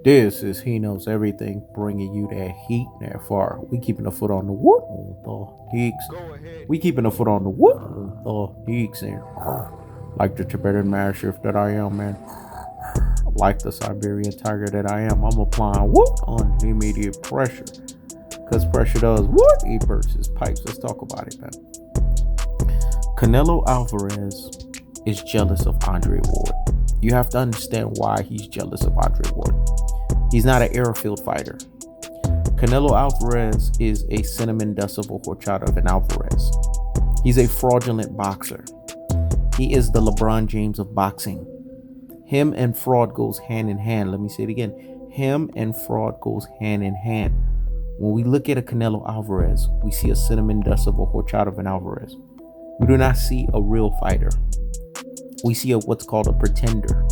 This is He Knows Everything, bringing you that heat that far. We keeping a foot on the wood on the geeks. We keeping a foot on the wood on the geeks, and like the Tibetan Mastiff that I am, man. Like the Siberian Tiger that I am, I'm applying wood on immediate pressure. Cause pressure does what? It bursts his pipes. Let's talk about it, man. Canelo Alvarez is jealous of Andre Ward. You have to understand why he's jealous of Andre Ward. He's not an airfield fighter. Canelo Alvarez is a cinnamon dust of a horchata of an Alvarez. He's a fraudulent boxer. He is the LeBron James of boxing. Him and fraud goes hand in hand. Let me say it again. Him and fraud goes hand in hand. When we look at a Canelo Alvarez, we see a cinnamon dust of a horchata of an Alvarez. We do not see a real fighter. We see what's called a pretender.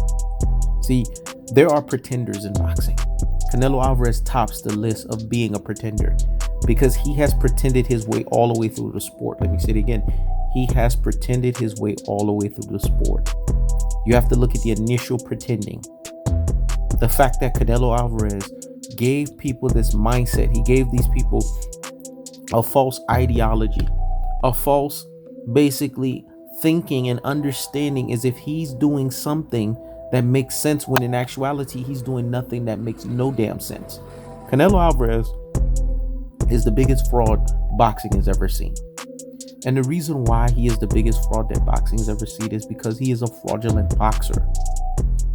See, there are pretenders in boxing. Canelo Alvarez tops the list of being a pretender because he has pretended his way all the way through the sport. Let me say it again. He has pretended his way all the way through the sport. You have to look at the initial pretending. The fact that Canelo Alvarez gave people this mindset. He gave these people a false ideology, a false, basically, thinking and understanding as if he's doing something that makes sense when in actuality he's doing nothing that makes no damn sense. Canelo Alvarez is the biggest fraud boxing has ever seen. And the reason why he is the biggest fraud that boxing has ever seen is because he is a fraudulent boxer.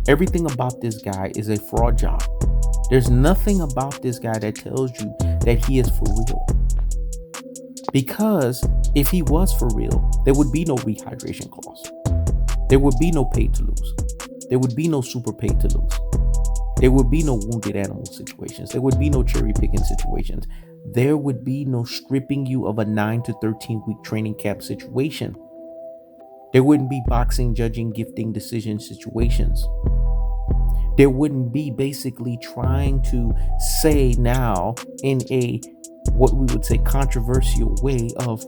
Everything about this guy is a fraud job. There's nothing about this guy that tells you that he is for real. Because if he was for real, there would be no rehydration clause. There would be no pay to lose. There would be no super pay to lose. There would be no wounded animal situations. There would be no cherry picking situations. There would be no stripping you of a 9 to 13 week training camp situation. There wouldn't be boxing, judging, gifting, decision situations. There wouldn't be basically trying to say now in a what we would say controversial way of,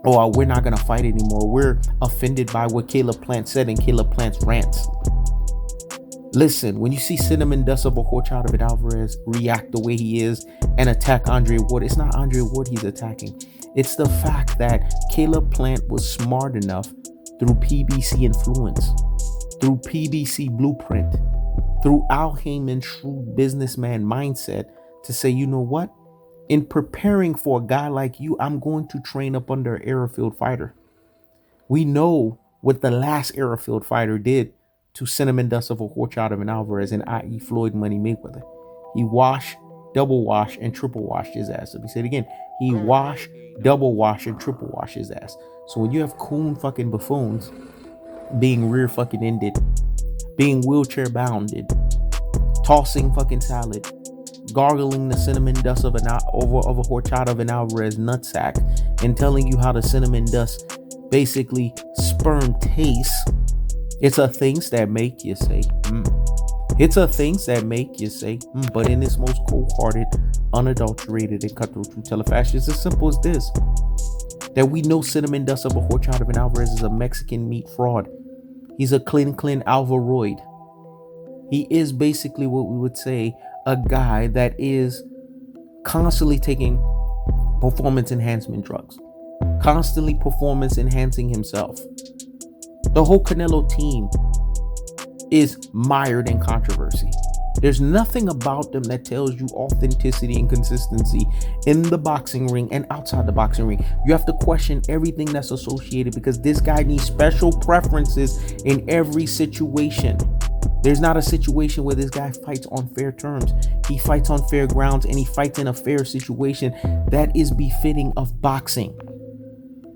oh, we're not going to fight anymore. We're offended by what Caleb Plant said in Caleb Plant's rants. Listen, when you see cinnamon dust of a horchata of Alvarez react the way he is and attack Andre Ward, it's not Andre Ward he's attacking. It's the fact that Caleb Plant was smart enough through PBC influence, through PBC blueprint, through Al Heyman's shrewd businessman mindset to say, you know what? In preparing for a guy like you, I'm going to train up under an airfield fighter. We know what the last airfield fighter did to cinnamon dust of a horchata of an Alvarez and i.e. Floyd Money Mayweather. He washed, double washed, and triple washed his ass. Let me say it again. He washed, double washed, and triple washed his ass. So when you have coon fucking buffoons being rear fucking ended, being wheelchair bounded, tossing fucking salad, gargling the cinnamon dust of a horchata of an Alvarez nutsack, and telling you how the cinnamon dust basically sperm tastes, it's a things that make you say, It's a things that make you say, But in its most cold-hearted, unadulterated, and cutthroat true telefashion, it's as simple as this. That we know cinnamon dust of a horchata of an Alvarez is a Mexican meat fraud. He's a Clin Alvaroid. He is basically what we would say a guy that is constantly taking performance enhancement drugs, constantly performance enhancing himself. The whole Canelo team is mired in controversy. There's nothing about them that tells you authenticity and consistency in the boxing ring and outside the boxing ring. You have to question everything that's associated because this guy needs special preferences in every situation. There's not a situation where this guy fights on fair terms. He fights on fair grounds and he fights in a fair situation that is befitting of boxing.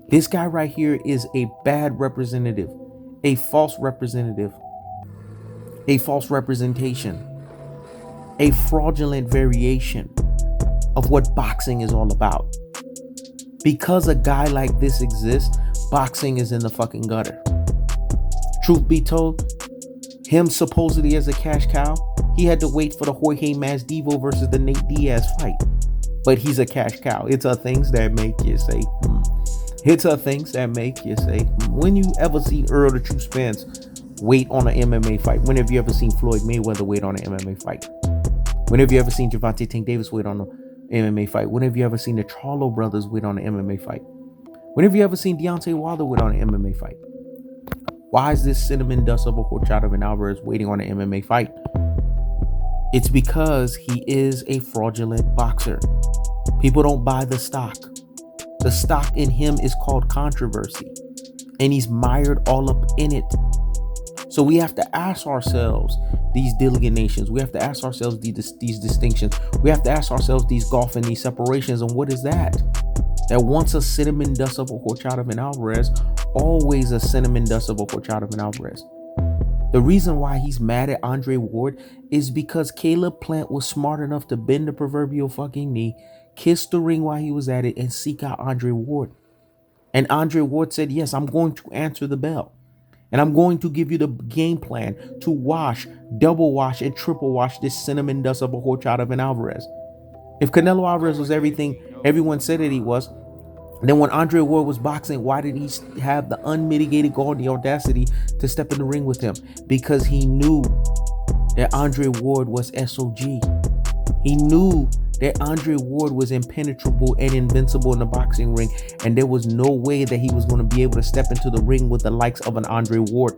This guy right here is a bad representative, a false representative, a false representation, a fraudulent variation of what boxing is all about. Because a guy like this exists, boxing is in the fucking gutter. Truth be told, him supposedly as a cash cow, he had to wait for the Jorge Masvidal versus the Nate Diaz fight. But he's a cash cow. It's a things that make you say, It's a things that make you say, When you ever seen Earl the True Spence wait on an MMA fight? When have you ever seen Floyd Mayweather wait on an MMA fight? When have you ever seen Gervonta Tank Davis win on an MMA fight? When have you ever seen the Charlo brothers win on an MMA fight? When have you ever seen Deontay Wilder win on an MMA fight? Why is this cinnamon dust of a Horchata and Alvarez waiting on an MMA fight? It's because he is a fraudulent boxer. People don't buy the stock. The stock in him is called controversy, and he's mired all up in it. So we have to ask ourselves these delineations. We have to ask ourselves these distinctions. We have to ask ourselves these gulf and these separations. And what is that? That once a cinnamon dust of a Horchata and Alvarez, always a cinnamon dust of a Horchata and Alvarez. The reason why he's mad at Andre Ward is because Caleb Plant was smart enough to bend the proverbial fucking knee, kiss the ring while he was at it, and seek out Andre Ward. And Andre Ward said, yes, I'm going to answer the bell. And I'm going to give you the game plan to wash, double wash, and triple wash this cinnamon dust of a Horchata and Alvarez. If Canelo Alvarez was everything everyone said that he was, then when Andre Ward was boxing, why did he have the unmitigated gall and the audacity to step in the ring with him? Because he knew that Andre Ward was SOG. He knew that Andre Ward was impenetrable and invincible in the boxing ring, and there was no way that he was going to be able to step into the ring with the likes of an Andre Ward,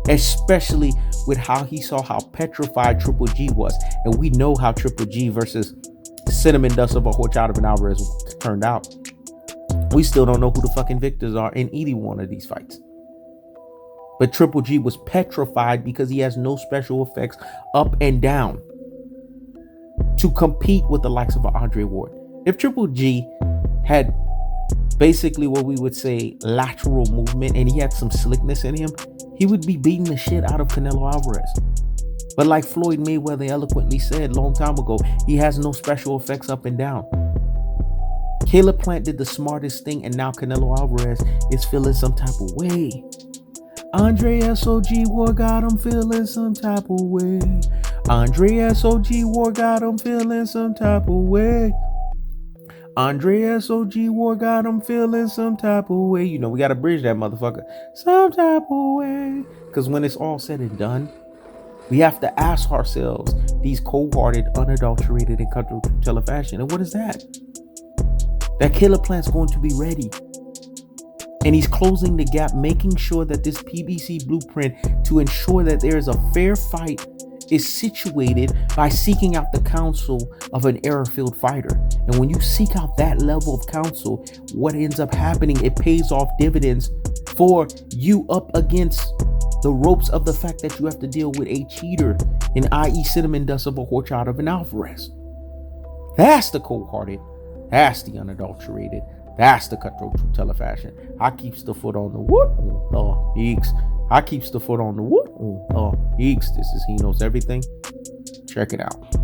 especially with how he saw how petrified Triple G was. And we know how Triple G versus cinnamon dust of a Horchata and Alvarez turned out. We still don't know who the fucking victors are in either one of these fights. But Triple G was petrified because he has no special effects up and down to compete with the likes of Andre Ward. If Triple G had basically what we would say lateral movement and he had some slickness in him, he would be beating the shit out of Canelo Alvarez. But like Floyd Mayweather eloquently said a long time ago, he has no special effects up and down. Caleb Plant did the smartest thing, and now Canelo Alvarez is feeling some type of way. Andre SOG War got him feeling some type of way. Andre SOG War got him feeling some type of way. Andre SOG War got him feeling some type of way. You know, we got to bridge that motherfucker. Some type of way. Because when it's all said and done, we have to ask ourselves these cold-hearted, unadulterated, and cutthroat fashion. And what is that? That Caleb Plant's going to be ready. And he's closing the gap, making sure that this PBC blueprint to ensure that there is a fair fight is situated by seeking out the counsel of an error-filled fighter. And when you seek out that level of counsel, what ends up happening, it pays off dividends for you up against the ropes of the fact that you have to deal with a cheater, in i.e. cinnamon dust of a Horchata and Alvarez. That's the cold-hearted. That's the unadulterated. That's the cutthroat true telefashion. I keeps the foot on the wood. Eeks. I keeps the foot on the wood. Eeks. This is He Knows Everything. Check it out.